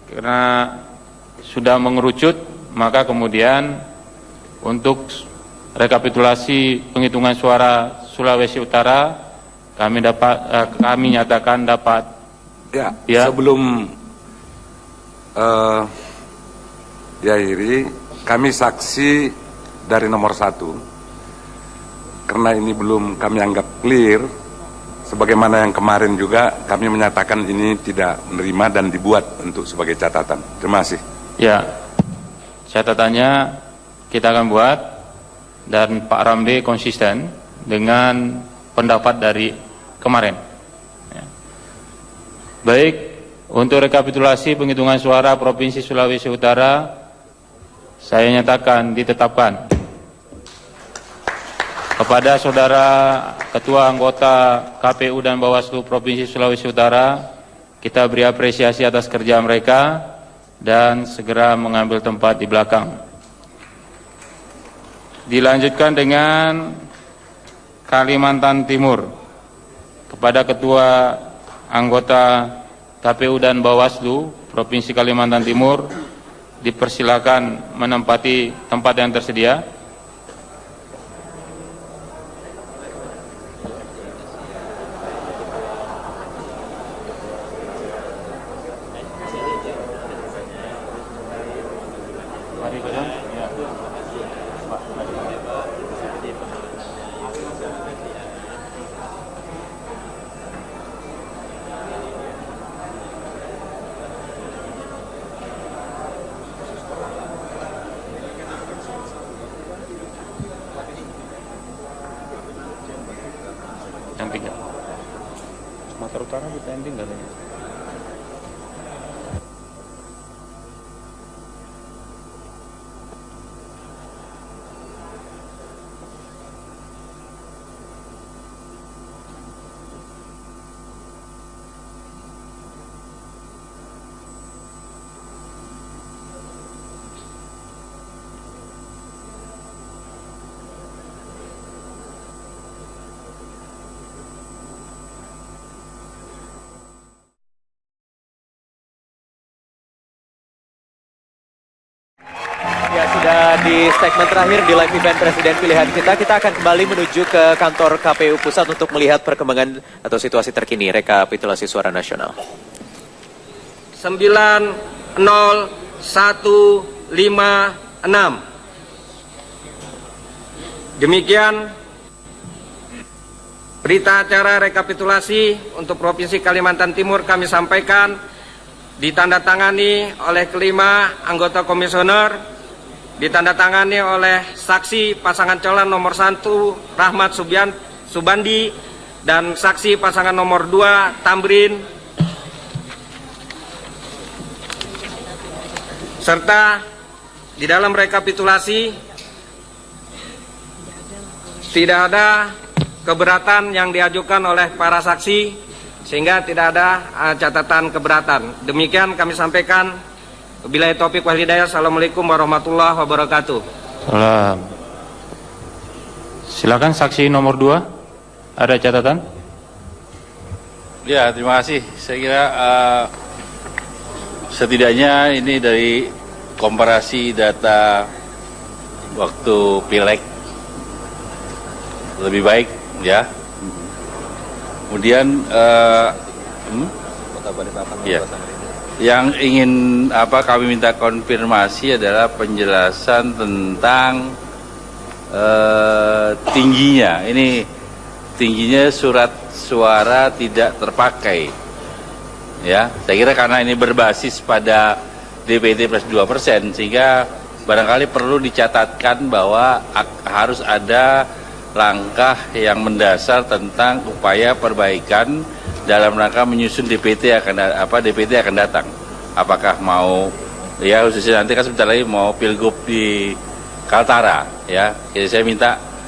karena sudah mengerucut, maka kemudian untuk rekapitulasi penghitungan suara Sulawesi Utara kami nyatakan dapat. Ya. Sebelum diakhiri, kami saksi dari nomor 1. Karena ini belum kami anggap clear, sebagaimana yang kemarin juga kami menyatakan ini tidak menerima dan dibuat untuk sebagai catatan. Terima kasih. Ya, catatannya kita akan buat dan Pak Ramde konsisten dengan pendapat dari kemarin. Ya. Baik, untuk rekapitulasi penghitungan suara Provinsi Sulawesi Utara, saya nyatakan ditetapkan kepada saudara Ketua Anggota KPU dan Bawaslu Provinsi Sulawesi Utara, kita beri apresiasi atas kerja mereka dan segera mengambil tempat di belakang. Dilanjutkan dengan Kalimantan Timur, kepada Ketua Anggota KPU dan Bawaslu Provinsi Kalimantan Timur, dipersilakan menempati tempat yang tersedia. Yang 3 Sumatera Utara kita ending nggak ada? Ya, sudah di segmen terakhir di live event Presiden Pilihan kita akan kembali menuju ke kantor KPU Pusat untuk melihat perkembangan atau situasi terkini rekapitulasi suara nasional. 90156. Demikian berita acara rekapitulasi untuk Provinsi Kalimantan Timur kami sampaikan, ditandatangani oleh kelima anggota komisioner, ditandatangani oleh saksi pasangan calon nomor 1 Rahmat Subandi dan saksi pasangan nomor 2 Tamrin, serta di dalam rekapitulasi tidak ada keberatan yang diajukan oleh para saksi, sehingga tidak ada catatan keberatan. Demikian kami sampaikan. Wabillahi taufiq wal hidayah. Assalamualaikum warahmatullahi wabarakatuh. Salam. Silakan saksi nomor 2. Ada catatan? Ya, terima kasih. Saya kira setidaknya ini dari komparasi data waktu Pileg lebih baik, ya. Kemudian ya, yang ingin kami minta konfirmasi adalah penjelasan tentang tingginya. Ini tingginya surat suara tidak terpakai. Ya, saya kira karena ini berbasis pada DPT plus 2%, sehingga barangkali perlu dicatatkan bahwa harus ada langkah yang mendasar tentang upaya perbaikan dalam rangka menyusun DPT akan datang. Apakah mau, ya khususnya nanti kan sebentar lagi mau pilgub di Kaltara, ya. Jadi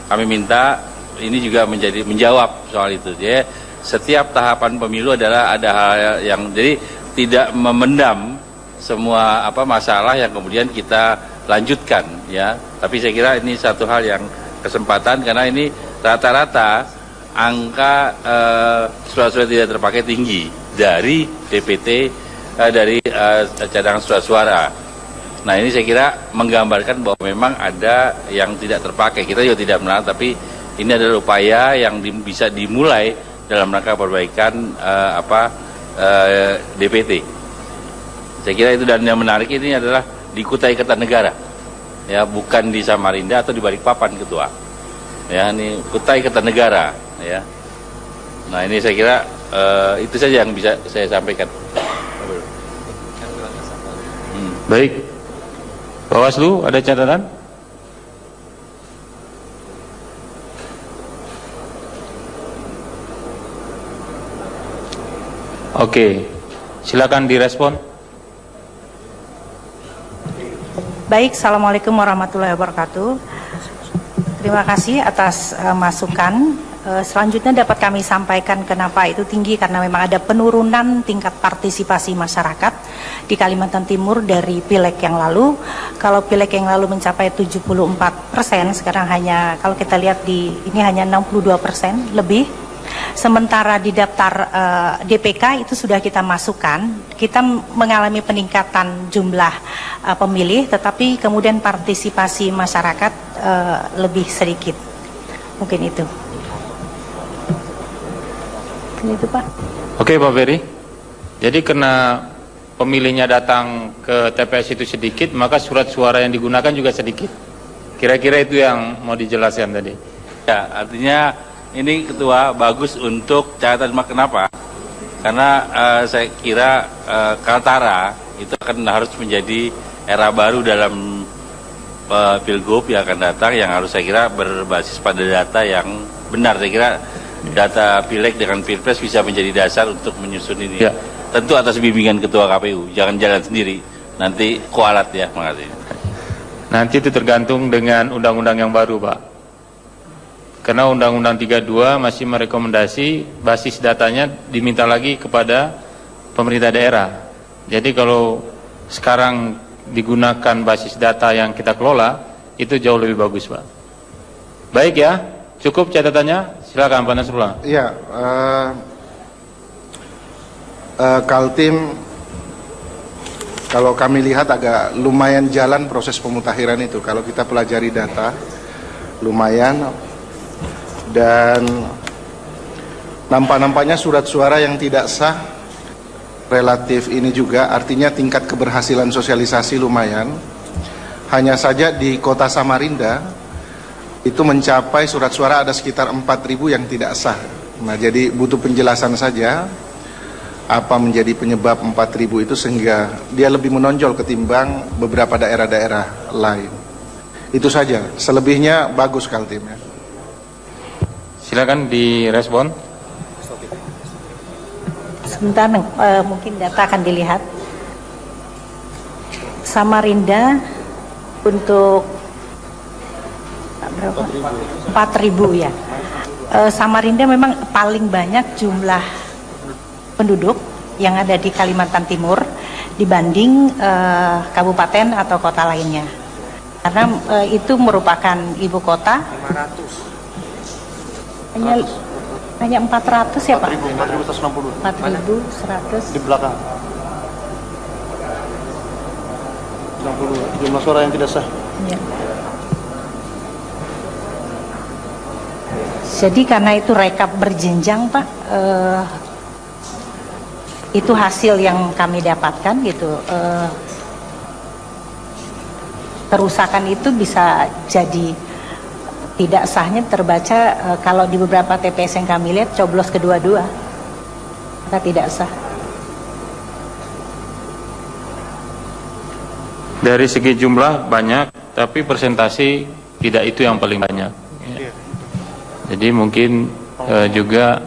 kami minta ini juga menjawab soal itu. Ya, setiap tahapan pemilu adalah ada hal yang jadi tidak memendam semua masalah yang kemudian kita lanjutkan, ya. Tapi saya kira ini satu hal yang kesempatan, karena ini rata-rata angka surat-surat tidak terpakai tinggi dari DPT dari cadangan surat suara. Nah ini saya kira menggambarkan bahwa memang ada yang tidak terpakai. Kita juga tidak melarang, tapi ini adalah upaya yang bisa dimulai dalam rangka perbaikan DPT. Saya kira itu, dan yang menarik ini adalah di Kutai Kertanegara, ya, bukan di Samarinda atau di Balikpapan, Ketua. Ya, ini Kutai Kertanegara, ya. Nah ini saya kira itu saja yang bisa saya sampaikan. Baik, Bawaslu ada catatan? Oke, silakan direspon. Baik, Assalamualaikum warahmatullahi wabarakatuh. Terima kasih atas masukan. Selanjutnya dapat kami sampaikan kenapa itu tinggi, karena memang ada penurunan tingkat partisipasi masyarakat di Kalimantan Timur dari pileg yang lalu. Kalau pileg yang lalu mencapai 74%, sekarang hanya, kalau kita lihat ini hanya 62% lebih. Sementara di daftar DPK itu sudah kita masukkan, kita mengalami peningkatan jumlah pemilih, tetapi kemudian partisipasi masyarakat lebih sedikit. Mungkin itu. Itu Pak. Oke Pak Ferry. Jadi karena pemilihnya datang ke TPS itu sedikit, maka surat suara yang digunakan juga sedikit. Kira-kira itu yang mau dijelaskan tadi. Ya, artinya ini Ketua bagus untuk catatan. Kenapa? Karena saya kira Kaltara itu akan harus menjadi era baru dalam Pilgub yang akan datang, yang harus saya kira berbasis pada data yang benar. Saya kira data pileg dengan pilpres bisa menjadi dasar untuk menyusun ini. Ya. Tentu atas bimbingan Ketua KPU, jangan jalan sendiri. Nanti kualat ya, makasih. Nanti itu tergantung dengan undang-undang yang baru, Pak. Karena Undang-Undang 32 masih merekomendasi basis datanya diminta lagi kepada pemerintah daerah. Jadi kalau sekarang digunakan basis data yang kita kelola, itu jauh lebih bagus, Pak. Baik ya, cukup catatannya. Silakan Pak Nasrullah. Iya, Kaltim, kalau kami lihat agak lumayan jalan proses pemutakhiran itu. Kalau kita pelajari data, lumayan. Dan nampak-nampaknya surat suara yang tidak sah relatif ini juga, artinya tingkat keberhasilan sosialisasi lumayan. Hanya saja di kota Samarinda itu mencapai surat suara ada sekitar 4.000 yang tidak sah. Nah jadi butuh penjelasan saja apa menjadi penyebab 4.000 itu sehingga dia lebih menonjol ketimbang beberapa daerah-daerah lain. Itu saja, selebihnya bagus Kaltim ya. Silakan direspon. Sebentar, mungkin data akan dilihat. Samarinda untuk berapa? 4.000 ya. Samarinda memang paling banyak jumlah penduduk yang ada di Kalimantan Timur dibanding kabupaten atau kota lainnya. Karena itu merupakan ibu kota. 500. Hanya 400 ya Pak? 4.160. 4.100 di belakang. 60 jumlah suara yang tidak sah. Ya. Jadi karena itu rekap berjenjang Pak, itu hasil yang kami dapatkan gitu. Kerusakan itu bisa jadi tidak sahnya terbaca kalau di beberapa TPS yang kami lihat coblos kedua-dua, maka tidak sah. Dari segi jumlah banyak, tapi persentasi tidak itu yang paling banyak. Ya. Jadi mungkin juga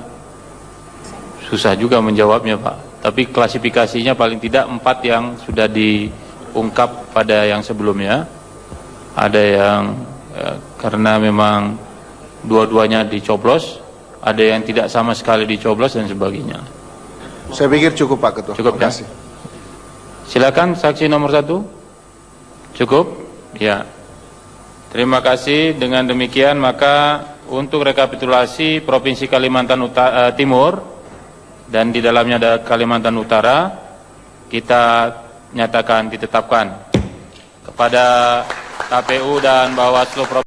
susah juga menjawabnya Pak. Tapi klasifikasinya paling tidak 4 yang sudah diungkap pada yang sebelumnya. Ada yang karena memang dua-duanya dicoblos, ada yang tidak sama sekali dicoblos dan sebagainya. Saya pikir cukup Pak Ketua. Cukup ya? Silakan saksi nomor 1. Cukup? Ya. Terima kasih. Dengan demikian maka untuk rekapitulasi Provinsi Kalimantan Timur dan di dalamnya ada Kalimantan Utara, kita nyatakan ditetapkan. Kepada KPU dan Bawaslu Provinsi